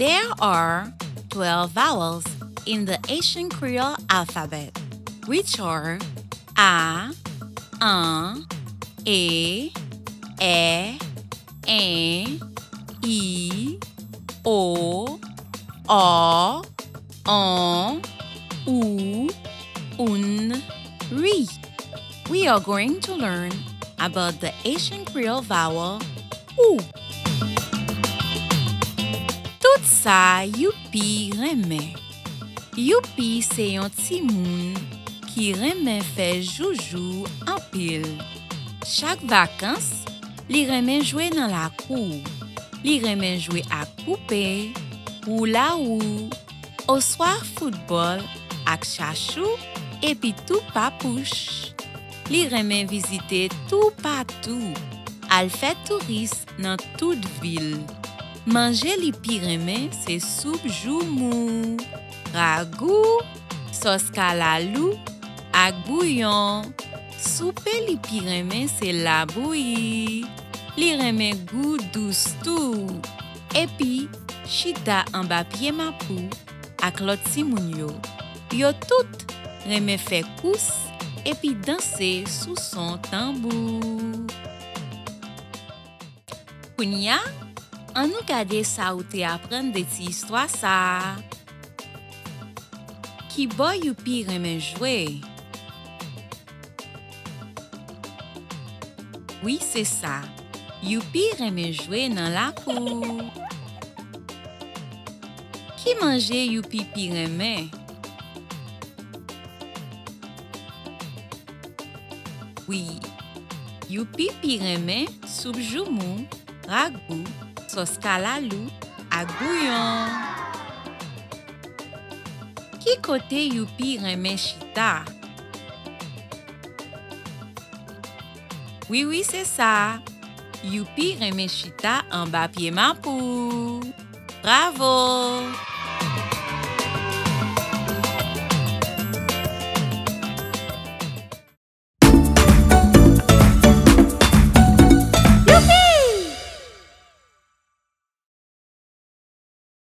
There are 12 vowels in the Haitian Creole alphabet, which are A, An, E, I, O, On, Ou, Un, Ri. We are going to learn about the Haitian Creole vowel OU. Tout sa youpi reme. Youpi se yon ti moun ki reme fe joujou an pil. Chak vakans, li reme jwe nan la kou. Li reme jwe ak poupe, ou la ou, au soir football ak chachou, epi tou papouche. Li reme visite tout patou, al fè touriste nan tout vil. Manje li pi reme se soup joumou, ragou, sos kalalou, ak bouillon. Soupe li pi reme se la bouilli. Li reme goût douce tou. Epi, chita an ba pied mapou ak lot si moun yo. Yo tout reme fè kous epi danse sous son tambou. Kounya, an nou gade sa ou te apren de ti histwa sa. Ki boy youpi reme jwe? Oui, c'est ça. Youpi reme jwe nan la kou. Ki manje youpi pi reme? Oui, youpi pi reme soup joumou, ragou, sos kalalou, ak bouillon. Ki kote youpi reme chita? Oui, c'est ça. Youpi reme chita en bas pied mapou. Bravo!